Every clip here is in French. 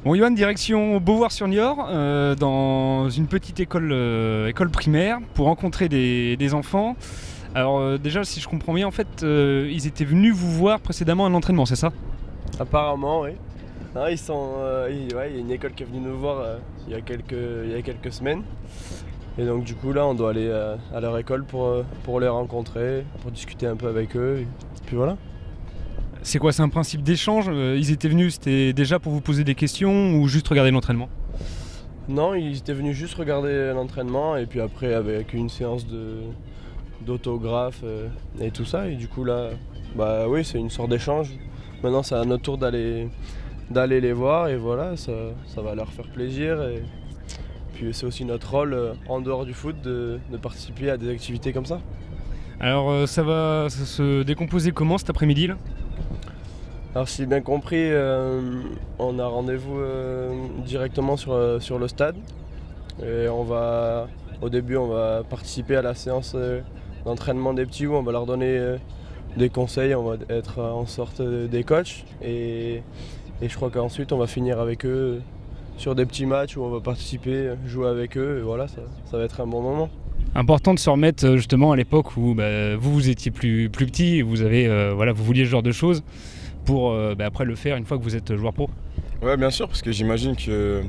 Bon, Johan, direction Beauvoir-sur-Niort, dans une petite école primaire, pour rencontrer des enfants. Alors déjà, si je comprends bien, en fait, ils étaient venus vous voir précédemment à l'entraînement, c'est ça? Apparemment, oui. Non, ouais, il y a une école qui est venue nous voir il y a quelques semaines. Et donc du coup là, on doit aller à leur école pour les rencontrer, pour discuter un peu avec eux. Et puis voilà. C'est quoi, c'est un principe d'échange? Ils étaient venus, c'était déjà pour vous poser des questions ou juste regarder l'entraînement? Non, ils étaient venus juste regarder l'entraînement et puis après avec une séance d'autographes et tout ça. Et du coup là, bah oui, c'est une sorte d'échange. Maintenant c'est à notre tour d'aller les voir et voilà, ça va leur faire plaisir. Et puis c'est aussi notre rôle en dehors du foot de participer à des activités comme ça. Alors ça va se décomposer comment cet après-midi là? Alors si j'ai bien compris, on a rendez-vous directement sur le stade. Et au début, on va participer à la séance d'entraînement des petits où on va leur donner des conseils, on va être en sorte des coachs. Et je crois qu'ensuite, on va finir avec eux sur des petits matchs où on va participer, jouer avec eux. Et voilà, ça va être un bon moment. Important de se remettre justement à l'époque où vous étiez plus petit, et vous vouliez ce genre de choses pour après le faire une fois que vous êtes joueur pro. Ouais, bien sûr, parce que j'imagine que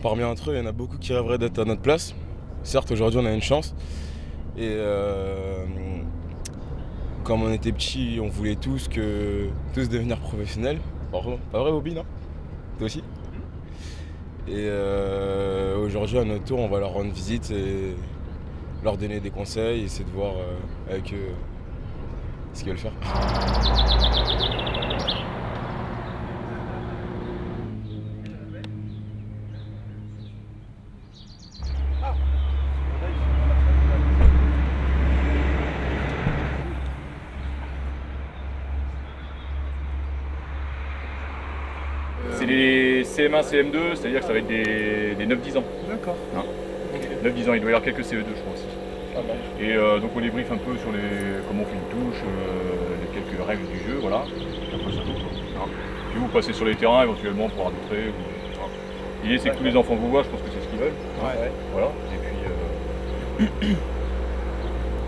parmi entre eux, il y en a beaucoup qui rêveraient d'être à notre place. Certes, aujourd'hui, on a une chance. Et comme on était petits, on voulait tous devenir professionnels. Pas vrai, Bobby, non? Toi aussi? Et aujourd'hui, à notre tour, on va leur rendre visite et leur donner des conseils, et essayer de voir avec eux ce qu'ils veulent faire. C'est les CM1, CM2, c'est-à-dire que ça va être des 9-10 ans. D'accord. Hein, 9-10 ans, il doit y avoir quelques CE2 je crois aussi. Et donc on les briefe un peu sur comment on fait une touche, les quelques règles du jeu, voilà. Et après c'est tout. Hein. Puis vous passez sur les terrains éventuellement pour arbitrer. L'idée c'est que tous les enfants vous voient, je pense que c'est ce qu'ils veulent. Ouais. Voilà. Et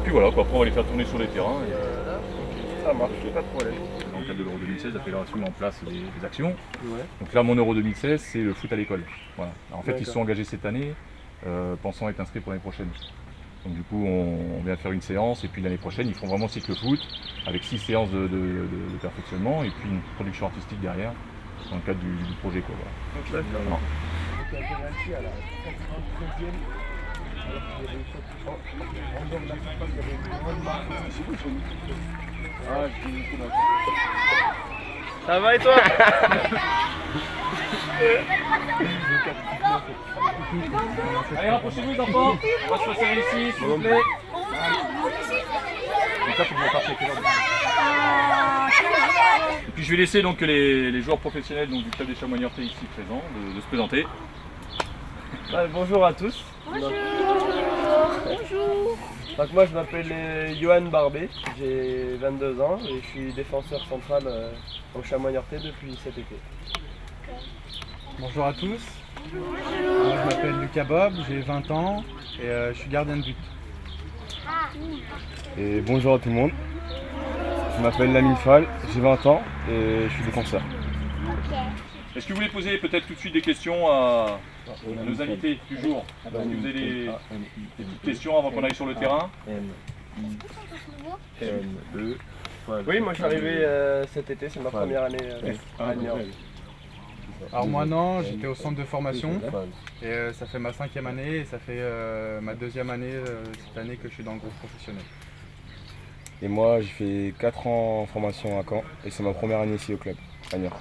puis voilà, quoi. Après on va les faire tourner sur les terrains. Ça marche, pas de problème. Dans le cadre de l'Euro 2016, la fédération met en place des actions. Ouais. Donc là, mon Euro 2016, c'est le foot à l'école. Voilà. Alors, en fait, ils se sont D'accord. engagés cette année, pensant être inscrits pour l'année prochaine. Donc du coup, on vient faire une séance, et puis l'année prochaine, ils font vraiment cycle foot, avec 6 séances de perfectionnement, et puis une production artistique derrière, dans le cadre du projet. Quoi, voilà. D'accord. Ça va et toi? Allez, rapprochez-vous les enfants, on va se passer ici, s'il vous plaît. Donc là, faut que vous repartiez avec les ordres. Et puis je vais laisser donc les joueurs professionnels donc, du club des Chamois Niortais ici présents de se présenter. Bonjour à tous. Bonjour. Bonjour. Donc moi je m'appelle Johan Barbet, j'ai 22 ans et je suis défenseur central au Chamois Niortais depuis cet été. Bonjour à tous. Je m'appelle Lucas Bob, j'ai 20 ans et je suis gardien de but. Et bonjour à tout le monde. Je m'appelle Lamine Fall, j'ai 20 ans et je suis défenseur. Est-ce que vous voulez poser peut-être tout de suite des questions à nos invités du jour? Est-ce que vous avez des petites questions avant qu'on aille sur le terrain? Oui, moi je suis arrivé cet été, c'est ma première année à Niort. Alors moi non, j'étais au centre de formation et ça fait ma 5e année et ça fait ma 2e année cette année que je suis dans le groupe professionnel. Et moi, j'ai fait 4 ans en formation à Caen et c'est ma première année ici au club, à Niort.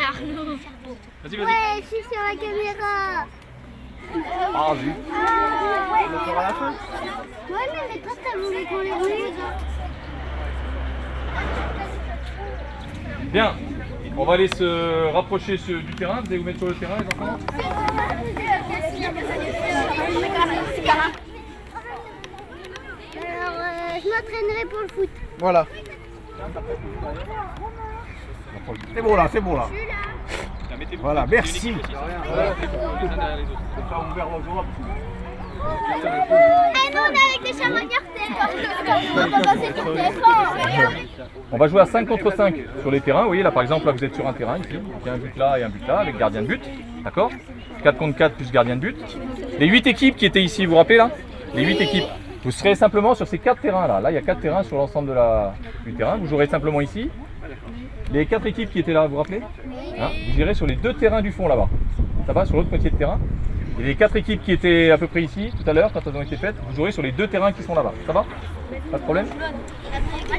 Arnaud. Vas-y, Ouais, je suis sur la caméra. Ah, vu. Ouais. On le fera à la fin. Ouais, mais toi, t'as voulu qu'on les roule. Bien, on va aller se rapprocher du terrain. Vous allez vous mettre sur le terrain, les enfants? Alors, je m'entraînerai pour le foot. Voilà. C'est bon là, c'est bon là. Voilà, merci. Eh non, on est avec les chamois On va jouer à 5 contre 5 sur les terrains. Vous voyez là par exemple, là vous êtes sur un terrain ici. Il y a un but là et un but là avec gardien de but. D'accord, 4 contre 4 plus gardien de but. Les 8 équipes qui étaient ici, vous vous rappelez là? Les 8 équipes. Vous serez simplement sur ces 4 terrains là. Là il y a 4 terrains sur l'ensemble du terrain. Vous jouerez simplement ici. Les 4 équipes qui étaient là, vous vous rappelez, hein, vous irez sur les 2 terrains du fond là-bas. Ça va, sur l'autre moitié de terrain. Et les 4 équipes qui étaient à peu près ici tout à l'heure, quand elles ont été faites, vous jouerez sur les 2 terrains qui sont là-bas. Ça va? Pas de problème?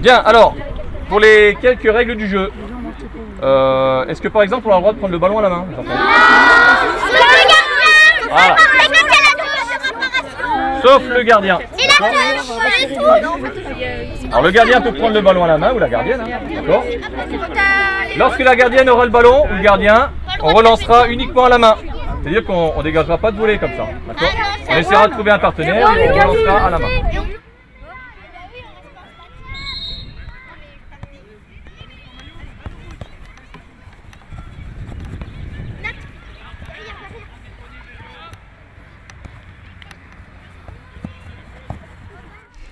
Bien, alors, pour les quelques règles du jeu, est-ce que par exemple on a le droit de prendre le ballon à la main, les enfants? Voilà. Sauf le gardien. Alors le gardien peut prendre le ballon à la main, ou la gardienne, hein, d'accord? Lorsque la gardienne aura le ballon, ou le gardien, on relancera uniquement à la main. C'est-à-dire qu'on ne dégagera pas de volée comme ça, d'accord? On essaiera de trouver un partenaire et on relancera à la main.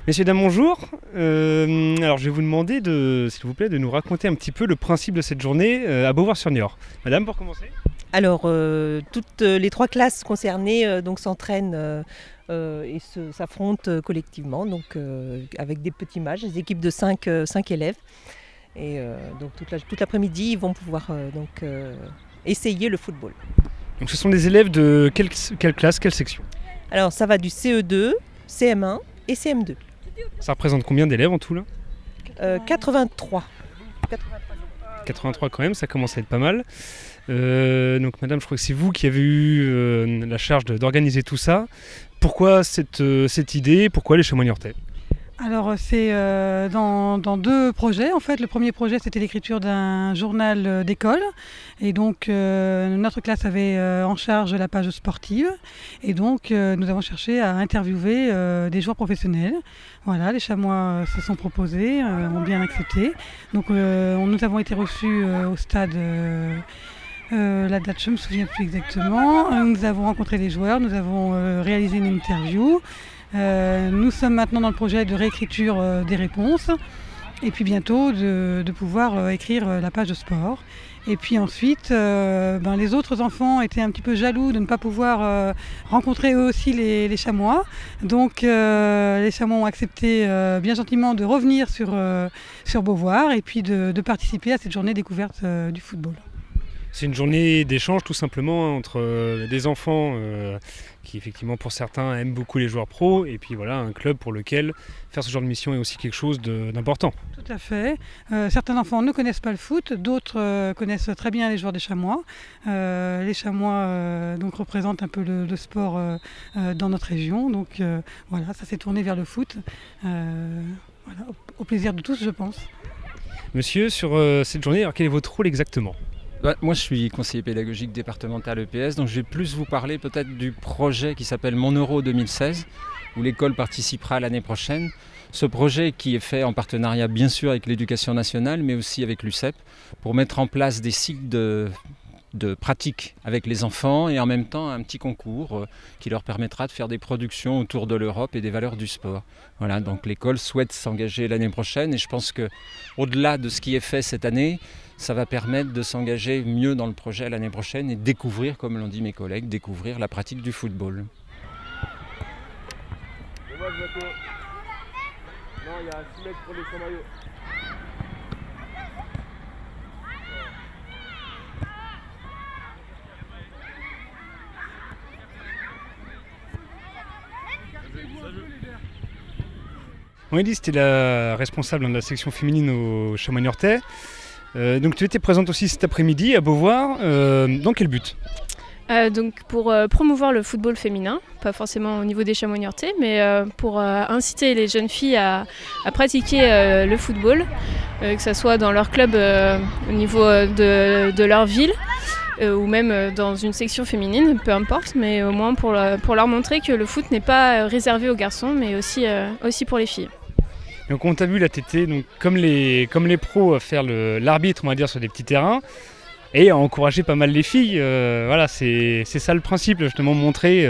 Messieurs, dames, bonjour. Alors je vais vous demander, s'il vous plaît, de nous raconter un petit peu le principe de cette journée à Beauvoir-sur-Niort. Madame, pour commencer. Alors, toutes les 3 classes concernées donc s'entraînent et s'affrontent collectivement, donc avec des petits matchs, des équipes de 5 élèves. Et donc toute l'après-midi, ils vont pouvoir essayer le football. Donc ce sont des élèves de quelle classe, quelle section? Alors ça va du CE2, CM1 et CM2. Ça représente combien d'élèves en tout là? 83. 83 quand même, ça commence à être pas mal. Donc madame, je crois que c'est vous qui avez eu la charge d'organiser tout ça. Pourquoi cette idée? Pourquoi les chamois niortais? Alors c'est dans 2 projets en fait. Le premier projet c'était l'écriture d'un journal d'école et donc notre classe avait en charge la page sportive et donc nous avons cherché à interviewer des joueurs professionnels. Voilà, les chamois se sont proposés, ont bien accepté. Donc nous avons été reçus au stade. La date, je ne me souviens plus exactement. Nous avons rencontré les joueurs, nous avons réalisé une interview. Nous sommes maintenant dans le projet de réécriture des réponses et puis bientôt de pouvoir écrire la page de sport. Et puis ensuite, les autres enfants étaient un petit peu jaloux de ne pas pouvoir rencontrer eux aussi les chamois. Donc les chamois ont accepté bien gentiment de revenir sur Beauvoir et puis de participer à cette journée découverte du football. C'est une journée d'échange tout simplement entre des enfants qui effectivement pour certains aiment beaucoup les joueurs pros et puis voilà un club pour lequel faire ce genre de mission est aussi quelque chose d'important. Tout à fait. Certains enfants ne connaissent pas le foot, d'autres connaissent très bien les joueurs des chamois. Les chamois donc représentent un peu le sport dans notre région. Donc voilà, ça s'est tourné vers le foot. Voilà, au plaisir de tous je pense. Monsieur, sur cette journée, alors quel est votre rôle exactement ? Moi je suis conseiller pédagogique départemental EPS, donc je vais plus vous parler peut-être du projet qui s'appelle Mon Euro 2016, où l'école participera l'année prochaine. Ce projet qui est fait en partenariat bien sûr avec l'éducation nationale, mais aussi avec l'UCEP, pour mettre en place des cycles de pratique avec les enfants et en même temps un petit concours qui leur permettra de faire des productions autour de l'Europe et des valeurs du sport. Voilà, donc l'école souhaite s'engager l'année prochaine et je pense qu'au-delà de ce qui est fait cette année, ça va permettre de s'engager mieux dans le projet l'année prochaine et découvrir, comme l'ont dit mes collègues, découvrir la pratique du football. Non, il y a 6 mètres pour les sans-maillots. Elise, c'était la responsable de la section féminine au Chamois niortais. Donc tu étais présente aussi cet après-midi à Beauvoir. Dans quel but ? Donc pour promouvoir le football féminin, pas forcément au niveau des Chamois niortais, mais pour inciter les jeunes filles à pratiquer le football, que ce soit dans leur club au niveau de leur ville, ou même dans une section féminine, peu importe, mais au moins pour leur montrer que le foot n'est pas réservé aux garçons, mais aussi pour les filles. Donc on t'a vu là, t'étais donc comme les pros à faire l'arbitre, on va dire, sur des petits terrains et à encourager pas mal les filles. Voilà, c'est ça le principe, justement, montrer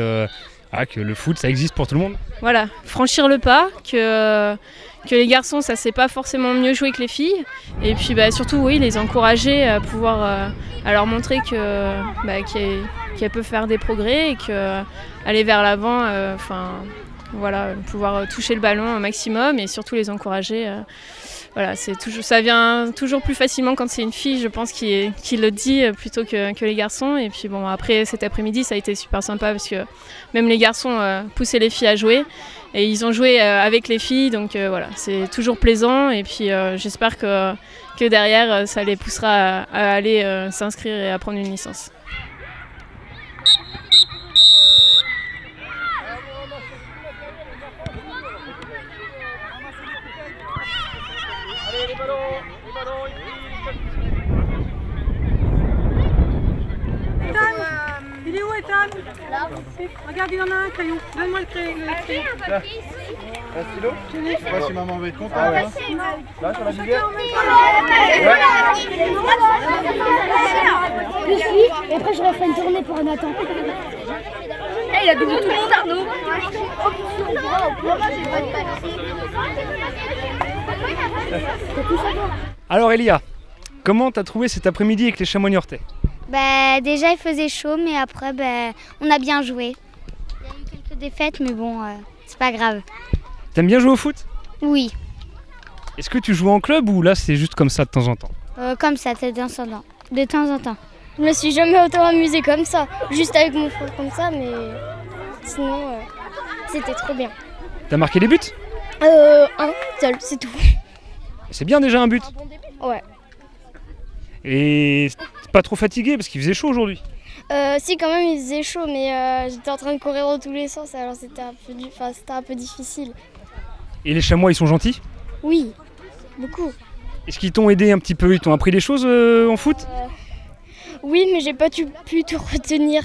que le foot ça existe pour tout le monde. Voilà, franchir le pas, que les garçons ça sait pas forcément mieux jouer que les filles, et puis surtout oui, les encourager à pouvoir à leur montrer qu'elles peuvent faire des progrès et que aller vers l'avant, voilà, pouvoir toucher le ballon au maximum et surtout les encourager. Voilà, ça vient toujours plus facilement quand c'est une fille, je pense, qui le dit plutôt que les garçons. Et puis bon, après cet après-midi, ça a été super sympa parce que même les garçons poussaient les filles à jouer et ils ont joué avec les filles. Donc voilà, c'est toujours plaisant. Et puis j'espère que derrière, ça les poussera à aller s'inscrire et à prendre une licence. Il est où Ethan? Là. Regarde, il en a un crayon. Donne-moi le crayon. Là. Un stylo? Je sais pas si maman va être contente. Là, sur la bibliothèque. Je suis, et après je refais une tournée pour Nathan. Il a doublé tout le monde, Arnaud. Alors Elia, comment t'as trouvé cet après-midi avec les chamois niortais? Déjà il faisait chaud, mais après on a bien joué. Il y a eu quelques défaites, mais bon, c'est pas grave. T'aimes bien jouer au foot? Oui. Est-ce que tu joues en club ou là c'est juste comme ça de temps en temps? Comme ça, de temps en temps. Je me suis jamais autant amusée comme ça, juste avec mon frère comme ça, mais sinon c'était trop bien. T'as marqué des buts? Un seul, c'est tout. C'est bien déjà un but. Ouais. Et t'es pas trop fatigué parce qu'il faisait chaud aujourd'hui? Si, quand même il faisait chaud, mais j'étais en train de courir dans tous les sens, alors c'était un peu difficile. Et les chamois ils sont gentils? Oui, beaucoup. Est-ce qu'ils t'ont aidé un petit peu? Ils t'ont appris des choses en foot? Oui, mais j'ai pas pu tout retenir.